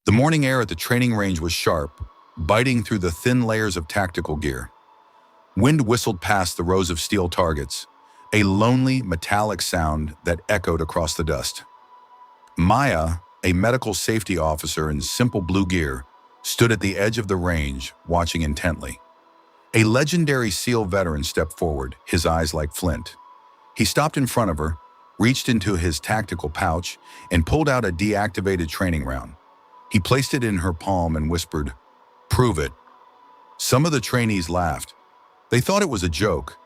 The morning air at the training range was sharp, biting through the thin layers of tactical gear. Wind whistled past the rows of steel targets, a lonely, metallic sound that echoed across the dust. Maya, a medical safety officer in simple blue gear, stood at the edge of the range, watching intently. A legendary SEAL veteran stepped forward, his eyes like flint. He stopped in front of her, reached into his tactical pouch, and pulled out a deactivated training round. He placed it in her palm and whispered, "Prove it." Some of the trainees laughed. They thought it was a joke,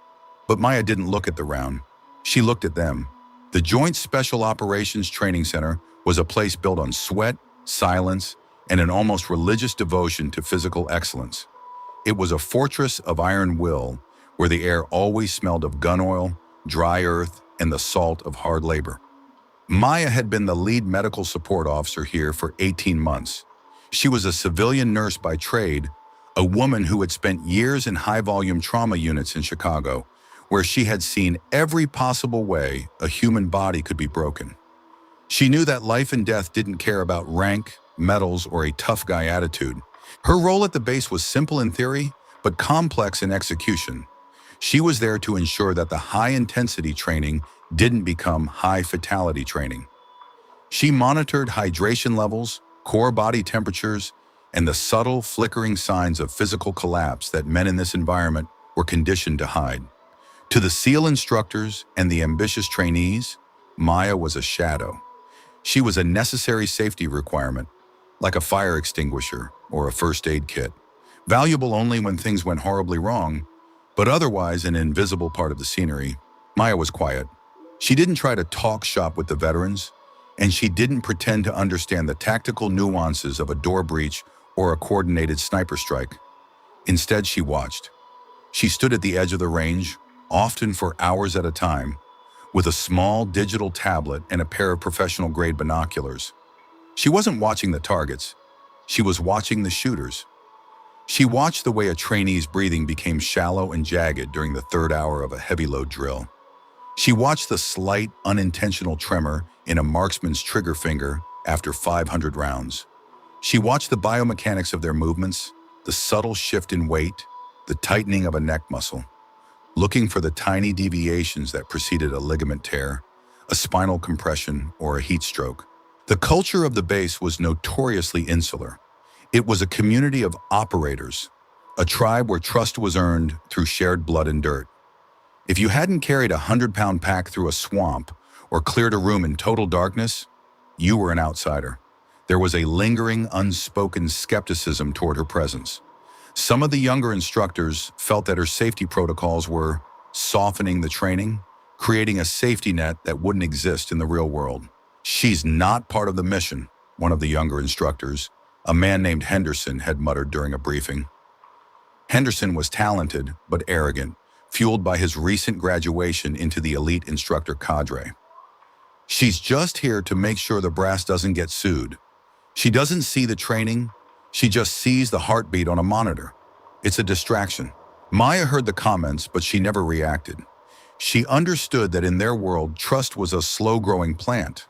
but Maya didn't look at the round. She looked at them. The Joint Special Operations Training Center was a place built on sweat, silence, and an almost religious devotion to physical excellence. It was a fortress of iron will, where the air always smelled of gun oil, dry earth, and the salt of hard labor. Maya had been the lead medical support officer here for 18 months. She was a civilian nurse by trade, a woman who had spent years in high-volume trauma units in Chicago, where she had seen every possible way a human body could be broken. She knew that life and death didn't care about rank, medals, or a tough guy attitude. Her role at the base was simple in theory, but complex in execution. She was there to ensure that the high-intensity training didn't become high-fatality training. She monitored hydration levels, core body temperatures, and the subtle, flickering signs of physical collapse that men in this environment were conditioned to hide. To the SEAL instructors and the ambitious trainees, Maya was a shadow. She was a necessary safety requirement, like a fire extinguisher or a first aid kit, valuable only when things went horribly wrong, but otherwise an invisible part of the scenery. Maya was quiet. She didn't try to talk shop with the veterans, and she didn't pretend to understand the tactical nuances of a door breach or a coordinated sniper strike. Instead, she watched. She stood at the edge of the range, often for hours at a time, with a small digital tablet and a pair of professional-grade binoculars. She wasn't watching the targets. She was watching the shooters. She watched the way a trainee's breathing became shallow and jagged during the third hour of a heavy-load drill. She watched the slight, unintentional tremor in a marksman's trigger finger after 500 rounds. She watched the biomechanics of their movements, the subtle shift in weight, the tightening of a neck muscle, looking for the tiny deviations that preceded a ligament tear, a spinal compression, or a heat stroke. The culture of the base was notoriously insular. It was a community of operators, a tribe where trust was earned through shared blood and dirt. If you hadn't carried a 100-pound pack through a swamp or cleared a room in total darkness, you were an outsider. There was a lingering, unspoken skepticism toward her presence. Some of the younger instructors felt that her safety protocols were softening the training, creating a safety net that wouldn't exist in the real world. "She's not part of the mission," one of the younger instructors, a man named Henderson, had muttered during a briefing. Henderson was talented but arrogant, fueled by his recent graduation into the elite instructor cadre. "She's just here to make sure the brass doesn't get sued. She doesn't see the training, she just sees the heartbeat on a monitor. It's a distraction." Maya heard the comments, but she never reacted. She understood that in their world, trust was a slow-growing plant.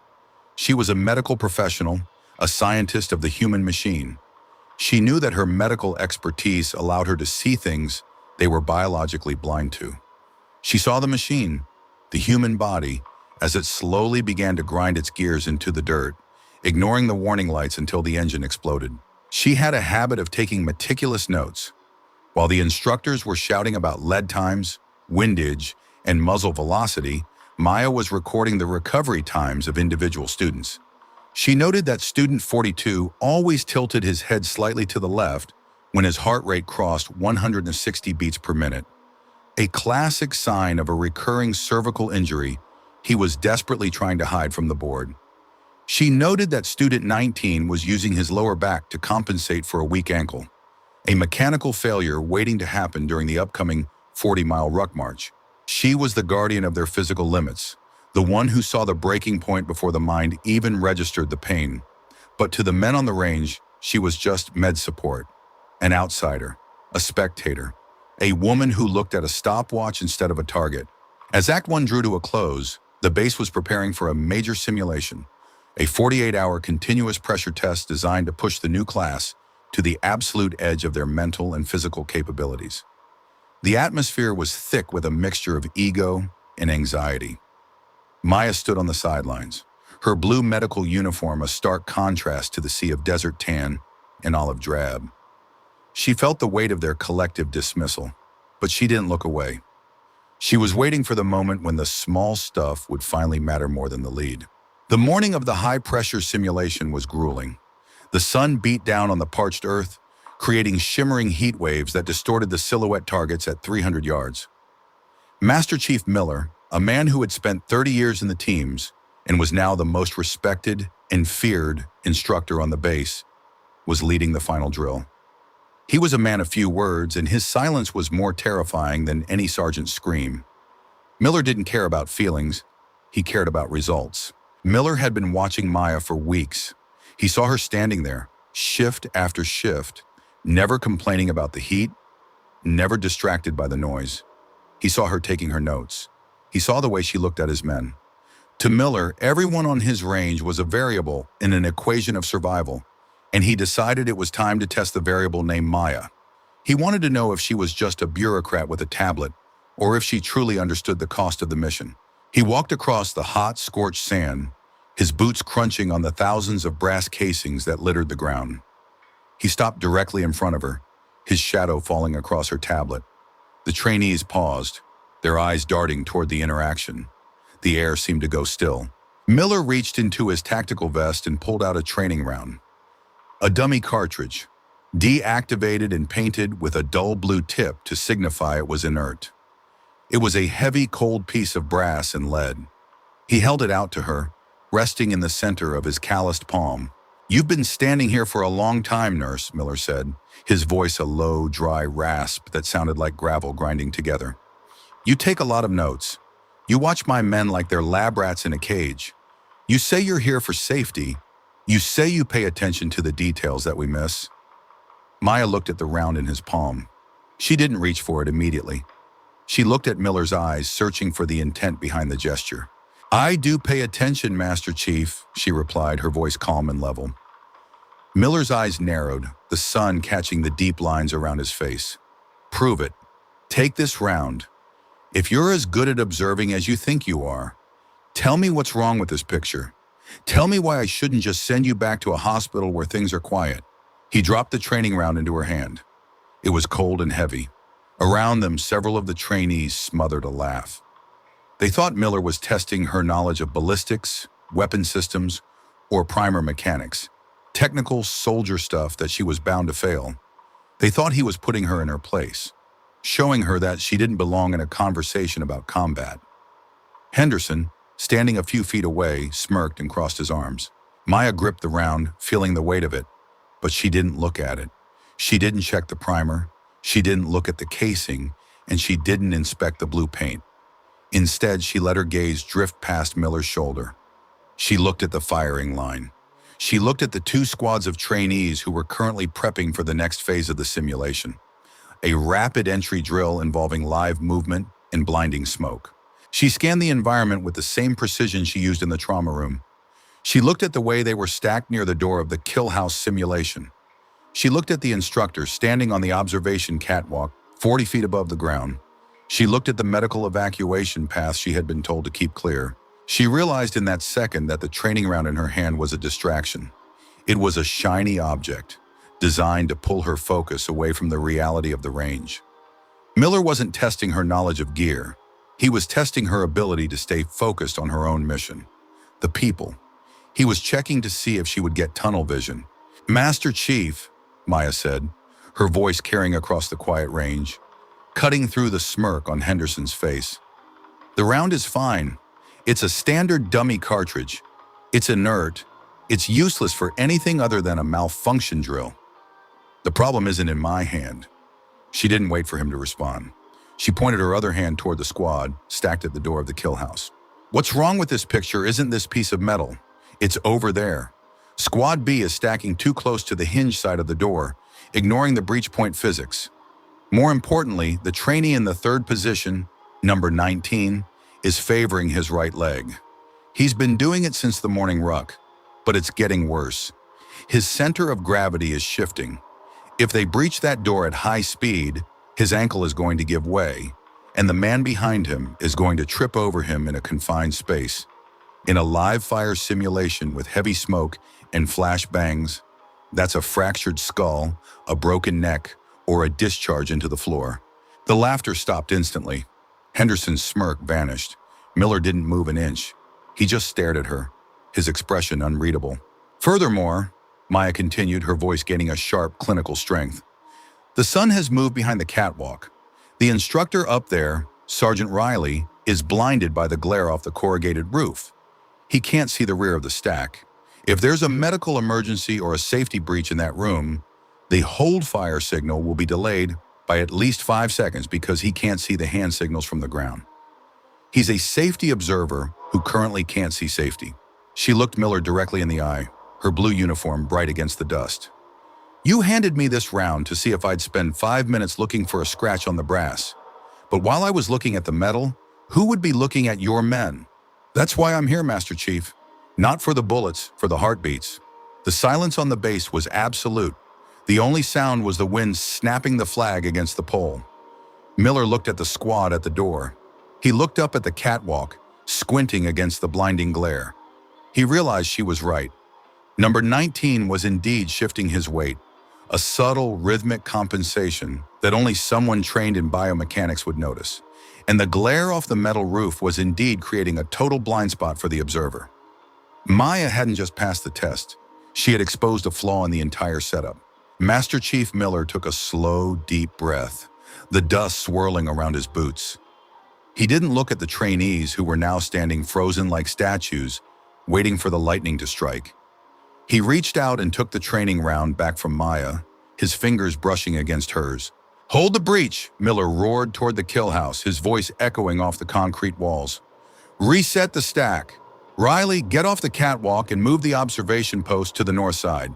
She was a medical professional, a scientist of the human machine. She knew that her medical expertise allowed her to see things they were biologically blind to. She saw the machine, the human body, as it slowly began to grind its gears into the dirt, ignoring the warning lights until the engine exploded. She had a habit of taking meticulous notes. While the instructors were shouting about lead times, windage, and muzzle velocity, Maya was recording the recovery times of individual students. She noted that student 42 always tilted his head slightly to the left when his heart rate crossed 160 beats per minute, a classic sign of a recurring cervical injury he was desperately trying to hide from the board. She noted that student 19 was using his lower back to compensate for a weak ankle, a mechanical failure waiting to happen during the upcoming 40-mile ruck march. She was the guardian of their physical limits, the one who saw the breaking point before the mind even registered the pain. But to the men on the range, she was just med support, an outsider, a spectator, a woman who looked at a stopwatch instead of a target. As Act 1 drew to a close, the base was preparing for a major simulation. a 48-hour continuous pressure test designed to push the new class to the absolute edge of their mental and physical capabilities. The atmosphere was thick with a mixture of ego and anxiety. Maya stood on the sidelines, her blue medical uniform a stark contrast to the sea of desert tan and olive drab. She felt the weight of their collective dismissal, but she didn't look away. She was waiting for the moment when the small stuff would finally matter more than the lead. The morning of the high-pressure simulation was grueling. The sun beat down on the parched earth, creating shimmering heat waves that distorted the silhouette targets at 300 yards. Master Chief Miller, a man who had spent 30 years in the teams and was now the most respected and feared instructor on the base, was leading the final drill. He was a man of few words, and his silence was more terrifying than any sergeant's scream. Miller didn't care about feelings, he cared about results. Miller had been watching Maya for weeks. He saw her standing there, shift after shift, never complaining about the heat, never distracted by the noise. He saw her taking her notes. He saw the way she looked at his men. To Miller, everyone on his range was a variable in an equation of survival, and he decided it was time to test the variable named Maya. He wanted to know if she was just a bureaucrat with a tablet, or if she truly understood the cost of the mission. He walked across the hot, scorched sand, his boots crunching on the thousands of brass casings that littered the ground. He stopped directly in front of her, his shadow falling across her tablet. The trainees paused, their eyes darting toward the interaction. The air seemed to go still. Miller reached into his tactical vest and pulled out a training round. A dummy cartridge, deactivated and painted with a dull blue tip to signify it was inert. It was a heavy, cold piece of brass and lead. He held it out to her, resting in the center of his calloused palm. "You've been standing here for a long time, nurse," Miller said, his voice a low, dry rasp that sounded like gravel grinding together. "You take a lot of notes. You watch my men like they're lab rats in a cage. You say you're here for safety. You say you pay attention to the details that we miss." Maya looked at the round in his palm. She didn't reach for it immediately. She looked at Miller's eyes, searching for the intent behind the gesture. "I do pay attention, Master Chief," she replied, her voice calm and level. Miller's eyes narrowed, the sun catching the deep lines around his face. "Prove it. Take this round. If you're as good at observing as you think you are, tell me what's wrong with this picture. Tell me why I shouldn't just send you back to a hospital where things are quiet." He dropped the training round into her hand. It was cold and heavy. Around them, several of the trainees smothered a laugh. They thought Miller was testing her knowledge of ballistics, weapon systems, or primer mechanics, technical soldier stuff that she was bound to fail. They thought he was putting her in her place, showing her that she didn't belong in a conversation about combat. Henderson, standing a few feet away, smirked and crossed his arms. Maya gripped the round, feeling the weight of it, but she didn't look at it. She didn't check the primer, she didn't look at the casing, and she didn't inspect the blue paint. Instead, she let her gaze drift past Miller's shoulder. She looked at the firing line. She looked at the 2 squads of trainees who were currently prepping for the next phase of the simulation, a rapid entry drill involving live movement and blinding smoke. She scanned the environment with the same precision she used in the trauma room. She looked at the way they were stacked near the door of the kill house simulation. She looked at the instructor standing on the observation catwalk 40 feet above the ground. She looked at the medical evacuation path she had been told to keep clear. She realized in that second that the training round in her hand was a distraction. It was a shiny object, designed to pull her focus away from the reality of the range. Miller wasn't testing her knowledge of gear. He was testing her ability to stay focused on her own mission. The people. He was checking to see if she would get tunnel vision. "Master Chief," Maya said, her voice carrying across the quiet range, cutting through the smirk on Henderson's face. "The round is fine. It's a standard dummy cartridge. It's inert. It's useless for anything other than a malfunction drill. The problem isn't in my hand." She didn't wait for him to respond. She pointed her other hand toward the squad, stacked at the door of the kill house. "What's wrong with this picture isn't this piece of metal. It's over there. Squad B is stacking too close to the hinge side of the door, ignoring the breach point physics. More importantly, the trainee in the 3rd position, number 19, is favoring his right leg. He's been doing it since the morning ruck. But it's getting worse. His center of gravity is shifting. If they breach that door at high speed, his ankle is going to give way, and the man behind him is going to trip over him in a confined space. In a live fire simulation with heavy smoke and flash bangs, that's a fractured skull, a broken neck, or a discharge into the floor. The laughter stopped instantly. Henderson's smirk vanished. Miller didn't move an inch. He just stared at her, his expression unreadable. Furthermore, Maya continued, her voice gaining a sharp, clinical strength, the sun has moved behind the catwalk. The instructor up there, Sergeant Riley, is blinded by the glare off the corrugated roof. He can't see the rear of the stack. If there's a medical emergency or a safety breach in that room, the hold fire signal will be delayed by at least 5 seconds because he can't see the hand signals from the ground. He's a safety observer who currently can't see safety. She looked Miller directly in the eye, her blue uniform bright against the dust. You handed me this round to see if I'd spend 5 minutes looking for a scratch on the brass. But while I was looking at the metal, who would be looking at your men? That's why I'm here, Master Chief. Not for the bullets, for the heartbeats. The silence on the base was absolute. The only sound was the wind snapping the flag against the pole. Miller looked at the squad at the door. He looked up at the catwalk, squinting against the blinding glare. He realized she was right. Number 19 was indeed shifting his weight, a subtle, rhythmic compensation that only someone trained in biomechanics would notice. And the glare off the metal roof was indeed creating a total blind spot for the observer. Maya hadn't just passed the test. She had exposed a flaw in the entire setup. Master Chief Miller took a slow, deep breath, the dust swirling around his boots. He didn't look at the trainees who were now standing frozen like statues, waiting for the lightning to strike. He reached out and took the training round back from Maya, his fingers brushing against hers. Hold the breach, Miller roared toward the kill house, his voice echoing off the concrete walls. Reset the stack. Riley, get off the catwalk and move the observation post to the north side.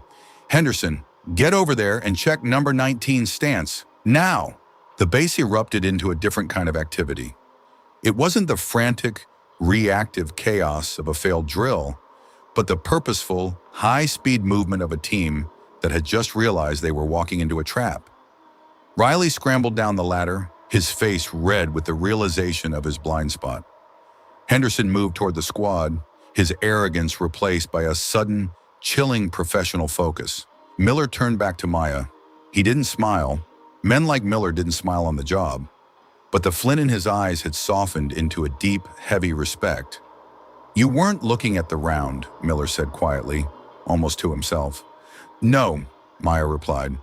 Henderson, get over there and check number 19's stance. Now! The base erupted into a different kind of activity. It wasn't the frantic, reactive chaos of a failed drill, but the purposeful, high-speed movement of a team that had just realized they were walking into a trap. Riley scrambled down the ladder, his face red with the realization of his blind spot. Henderson moved toward the squad, his arrogance replaced by a sudden, chilling professional focus. Miller turned back to Maya. He didn't smile. Men like Miller didn't smile on the job. But the flint in his eyes had softened into a deep, heavy respect. You weren't looking at the round, Miller said quietly, almost to himself. No, Maya replied.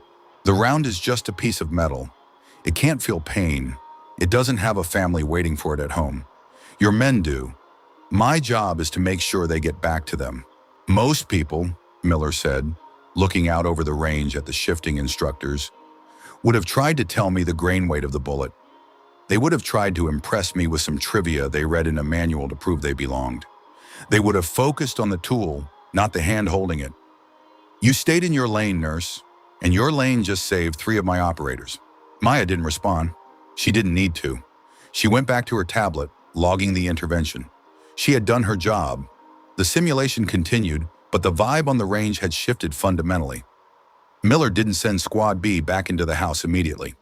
The round is just a piece of metal. It can't feel pain. It doesn't have a family waiting for it at home. Your men do. My job is to make sure they get back to them. Most people, Miller said, looking out over the range at the shifting instructors, would have tried to tell me the grain weight of the bullet. They would have tried to impress me with some trivia they read in a manual to prove they belonged. They would have focused on the tool, not the hand holding it. You stayed in your lane, nurse, and your lane just saved 3 of my operators. Maya didn't respond. She didn't need to. She went back to her tablet, logging the intervention. She had done her job. The simulation continued, but the vibe on the range had shifted fundamentally. Miller didn't send Squad B back into the house immediately.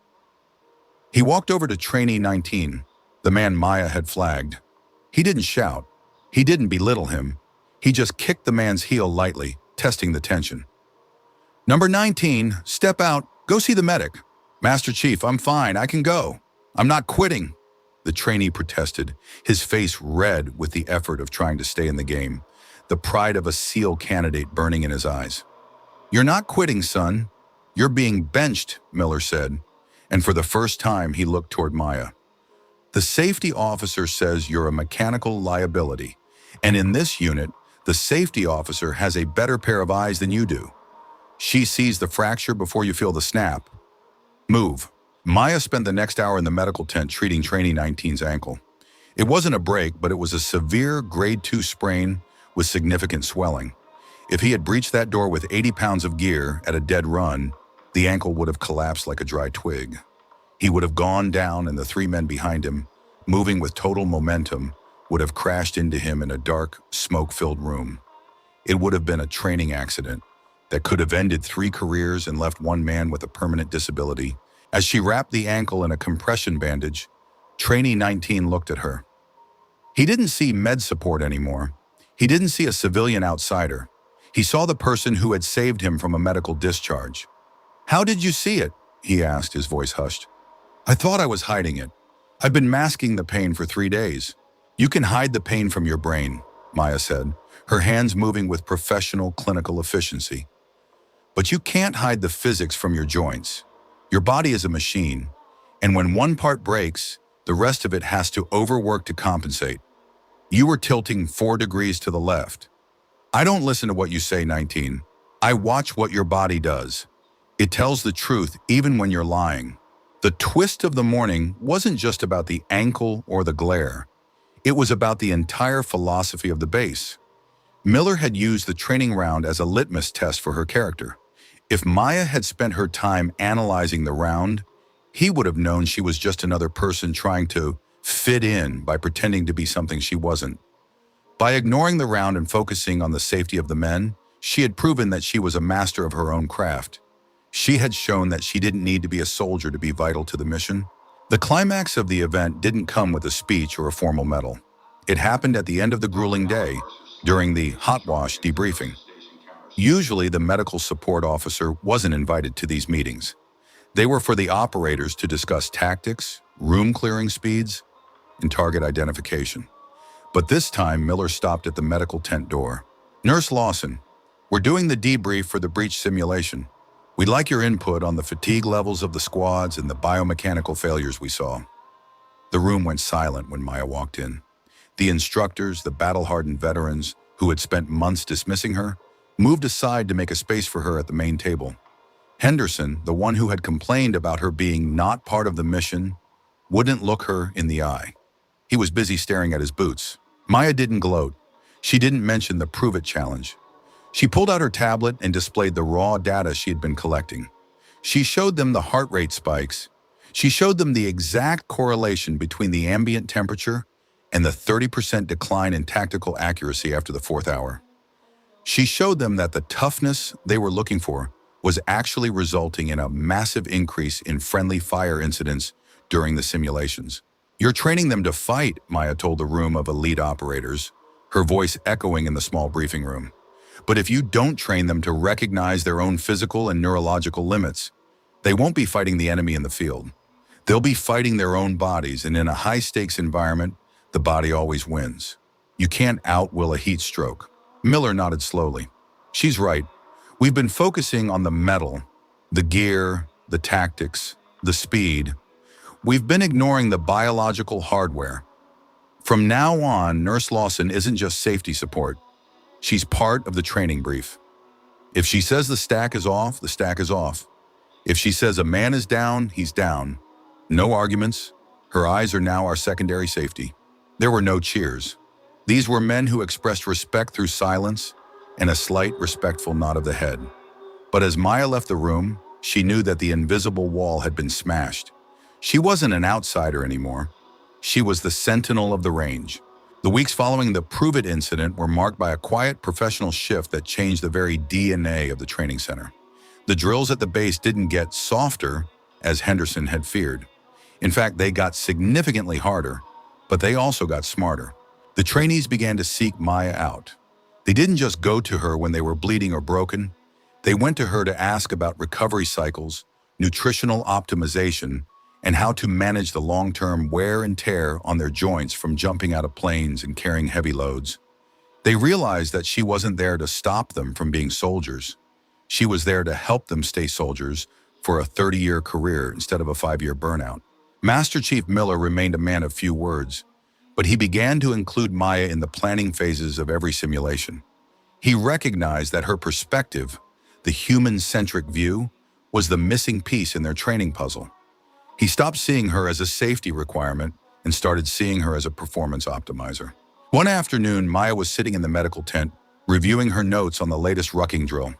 He walked over to trainee 19, the man Maya had flagged. He didn't shout. He didn't belittle him. He just kicked the man's heel lightly, testing the tension. Number 19, step out, go see the medic. Master Chief, I'm fine, I can go. I'm not quitting. The trainee protested, his face red with the effort of trying to stay in the game, the pride of a SEAL candidate burning in his eyes. You're not quitting, son. You're being benched, Miller said, and for the first time he looked toward Maya. The safety officer says you're a mechanical liability, and in this unit, the safety officer has a better pair of eyes than you do. She sees the fracture before you feel the snap. Move. Maya spent the next hour in the medical tent treating trainee 19's ankle. It wasn't a break, but it was a severe grade 2 sprain with significant swelling. If he had breached that door with 80 pounds of gear at a dead run, the ankle would have collapsed like a dry twig. He would have gone down, and the 3 men behind him, moving with total momentum, would have crashed into him in a dark, smoke-filled room. It would have been a training accident that could have ended 3 careers and left one man with a permanent disability. As she wrapped the ankle in a compression bandage, trainee 19 looked at her. He didn't see med support anymore. He didn't see a civilian outsider. He saw the person who had saved him from a medical discharge. "How did you see it?" he asked, his voice hushed. "I thought I was hiding it. I've been masking the pain for 3 days." "You can hide the pain from your brain," Maya said, her hands moving with professional clinical efficiency. "But you can't hide the physics from your joints. Your body is a machine, and when one part breaks, the rest of it has to overwork to compensate. You were tilting 4 degrees to the left. I don't listen to what you say, 19. I watch what your body does. It tells the truth even when you're lying." The twist of the morning wasn't just about the ankle or the glare. It was about the entire philosophy of the base. Miller had used the training round as a litmus test for her character. If Maya had spent her time analyzing the round, he would have known she was just another person trying to fit in by pretending to be something she wasn't. By ignoring the round and focusing on the safety of the men, she had proven that she was a master of her own craft. She had shown that she didn't need to be a soldier to be vital to the mission. The climax of the event didn't come with a speech or a formal medal. It happened at the end of the grueling day, during the hot wash debriefing. Usually, the medical support officer wasn't invited to these meetings. They were for the operators to discuss tactics, room clearing speeds, and target identification. But this time, Miller stopped at the medical tent door. "Nurse Lawson, we're doing the debrief for the breach simulation. We'd like your input on the fatigue levels of the squads and the biomechanical failures we saw." The room went silent when Maya walked in. The instructors, the battle-hardened veterans who had spent months dismissing her, moved aside to make a space for her at the main table. Henderson, the one who had complained about her being not part of the mission, wouldn't look her in the eye. He was busy staring at his boots. Maya didn't gloat. She didn't mention the Prove It challenge. She pulled out her tablet and displayed the raw data she had been collecting. She showed them the heart rate spikes. She showed them the exact correlation between the ambient temperature and the 30% decline in tactical accuracy after the 4th hour. She showed them that the toughness they were looking for was actually resulting in a massive increase in friendly fire incidents during the simulations. "You're training them to fight," Maya told the room of elite operators, her voice echoing in the small briefing room. "But if you don't train them to recognize their own physical and neurological limits, they won't be fighting the enemy in the field. They'll be fighting their own bodies, and in a high-stakes environment, the body always wins. You can't outwill a heat stroke." Miller nodded slowly. "She's right. We've been focusing on the metal, the gear, the tactics, the speed. We've been ignoring the biological hardware. From now on, Nurse Lawson isn't just safety support. She's part of the training brief. If she says the stack is off, the stack is off. If she says a man is down, he's down. No arguments. Her eyes are now our secondary safety." There were no cheers. These were men who expressed respect through silence and a slight, respectful nod of the head. But as Maya left the room, she knew that the invisible wall had been smashed. She wasn't an outsider anymore. She was the sentinel of the range. The weeks following the Prove It incident were marked by a quiet professional shift that changed the very DNA of the training center. The drills at the base didn't get softer, as Henderson had feared. In fact, they got significantly harder, but they also got smarter. The trainees began to seek Maya out. They didn't just go to her when they were bleeding or broken. They went to her to ask about recovery cycles, nutritional optimization, and how to manage the long-term wear and tear on their joints from jumping out of planes and carrying heavy loads. They realized that she wasn't there to stop them from being soldiers. She was there to help them stay soldiers for a 30-year career instead of a 5-year burnout. Master Chief Miller remained a man of few words, but he began to include Maya in the planning phases of every simulation. He recognized that her perspective, the human-centric view, was the missing piece in their training puzzle. He stopped seeing her as a safety requirement and started seeing her as a performance optimizer. One afternoon, Maya was sitting in the medical tent, reviewing her notes on the latest rucking drill.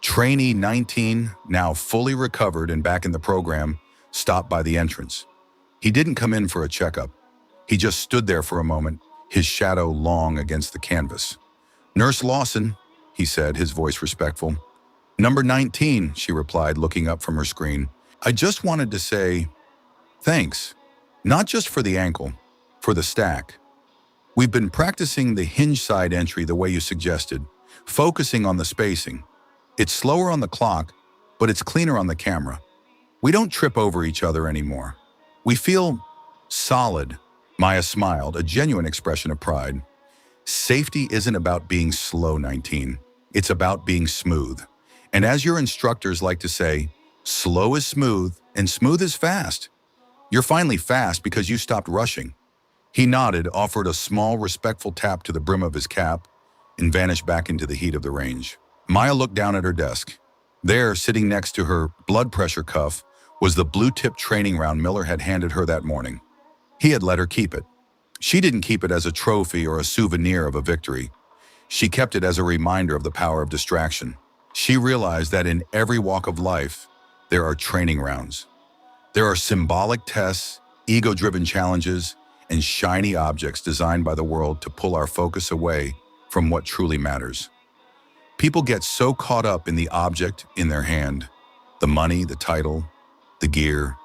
Trainee 19, now fully recovered and back in the program, stopped by the entrance. He didn't come in for a checkup. He just stood there for a moment, his shadow long against the canvas. "Nurse Lawson," he said, his voice respectful. Number 19, she replied, looking up from her screen. I just wanted to say thanks. Not just for the ankle, for the stack. We've been practicing the hinge side entry the way you suggested, focusing on the spacing. It's slower on the clock, but it's cleaner on the camera. We don't trip over each other anymore. We feel solid. Maya smiled, a genuine expression of pride. Safety isn't about being slow, 19. It's about being smooth. And as your instructors like to say, slow is smooth and smooth is fast. You're finally fast because you stopped rushing. He nodded, offered a small, respectful tap to the brim of his cap, and vanished back into the heat of the range. Maya looked down at her desk. There, sitting next to her blood pressure cuff, was the blue-tip training round Miller had handed her that morning. He had let her keep it. She didn't keep it as a trophy or a souvenir of a victory. She kept it as a reminder of the power of distraction. She realized that in every walk of life, there are training rounds. There are symbolic tests, ego-driven challenges, and shiny objects designed by the world to pull our focus away from what truly matters. People get so caught up in the object in their hand, the money, the title, the gear,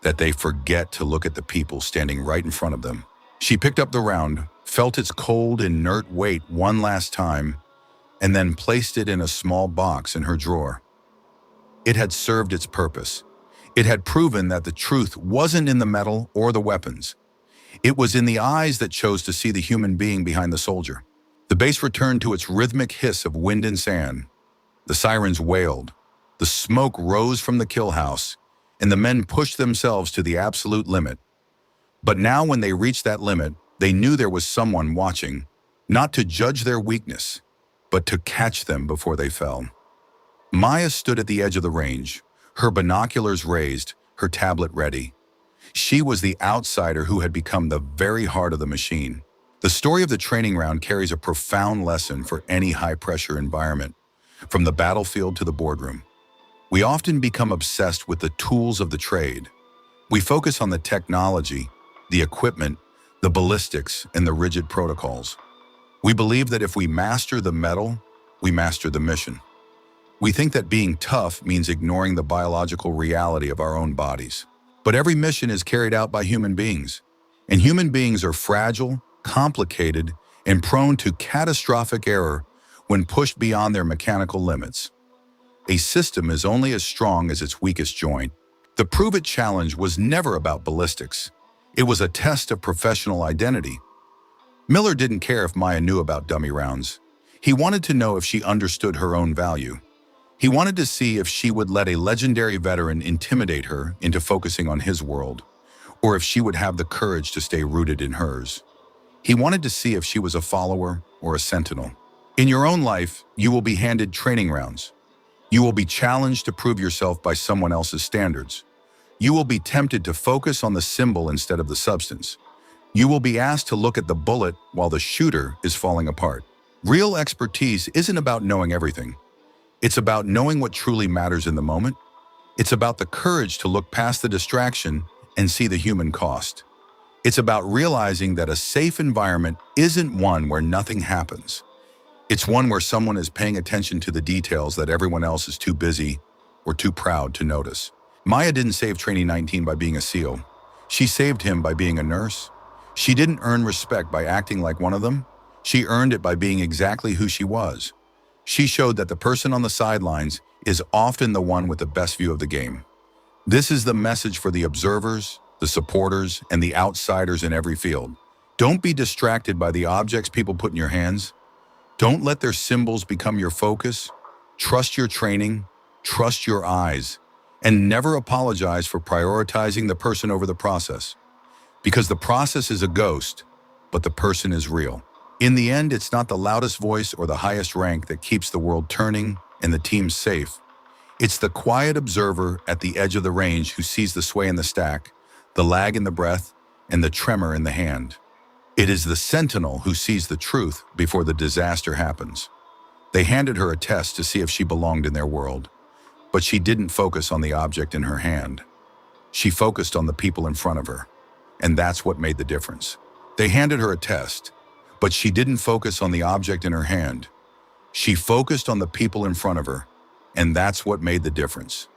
that they forget to look at the people standing right in front of them. She picked up the round, felt its cold, inert weight one last time, and then placed it in a small box in her drawer. It had served its purpose. It had proven that the truth wasn't in the metal or the weapons. It was in the eyes that chose to see the human being behind the soldier. The bass returned to its rhythmic hiss of wind and sand. The sirens wailed. The smoke rose from the kill house, and the men pushed themselves to the absolute limit. But now when they reached that limit, they knew there was someone watching, not to judge their weakness, but to catch them before they fell. Maya stood at the edge of the range, her binoculars raised, her tablet ready. She was the outsider who had become the very heart of the machine. The story of the training round carries a profound lesson for any high-pressure environment, from the battlefield to the boardroom. We often become obsessed with the tools of the trade. We focus on the technology, the equipment, the ballistics, and the rigid protocols. We believe that if we master the metal, we master the mission. We think that being tough means ignoring the biological reality of our own bodies. But every mission is carried out by human beings, and human beings are fragile, complicated, and prone to catastrophic error when pushed beyond their mechanical limits. A system is only as strong as its weakest joint. The Prove It challenge was never about ballistics. It was a test of professional identity. Miller didn't care if Maya knew about dummy rounds. He wanted to know if she understood her own value. He wanted to see if she would let a legendary veteran intimidate her into focusing on his world, or if she would have the courage to stay rooted in hers. He wanted to see if she was a follower or a sentinel. In your own life, you will be handed training rounds. You will be challenged to prove yourself by someone else's standards. You will be tempted to focus on the symbol instead of the substance. You will be asked to look at the bullet while the shooter is falling apart. Real expertise isn't about knowing everything. It's about knowing what truly matters in the moment. It's about the courage to look past the distraction and see the human cost. It's about realizing that a safe environment isn't one where nothing happens. It's one where someone is paying attention to the details that everyone else is too busy or too proud to notice. Maya didn't save trainee 19 by being a SEAL. She saved him by being a nurse. She didn't earn respect by acting like one of them. She earned it by being exactly who she was. She showed that the person on the sidelines is often the one with the best view of the game. This is the message for the observers, the supporters, and the outsiders in every field. Don't be distracted by the objects people put in your hands. Don't let their symbols become your focus. Trust your training, trust your eyes, and never apologize for prioritizing the person over the process. Because the process is a ghost, but the person is real. In the end, it's not the loudest voice or the highest rank that keeps the world turning and the team safe. It's the quiet observer at the edge of the range who sees the sway in the stack, the lag in the breath, and the tremor in the hand. It is the sentinel who sees the truth before the disaster happens. They handed her a test to see if she belonged in their world, but she didn't focus on the object in her hand. She focused on the people in front of her, and that's what made the difference. They handed her a test, but she didn't focus on the object in her hand. She focused on the people in front of her, and that's what made the difference.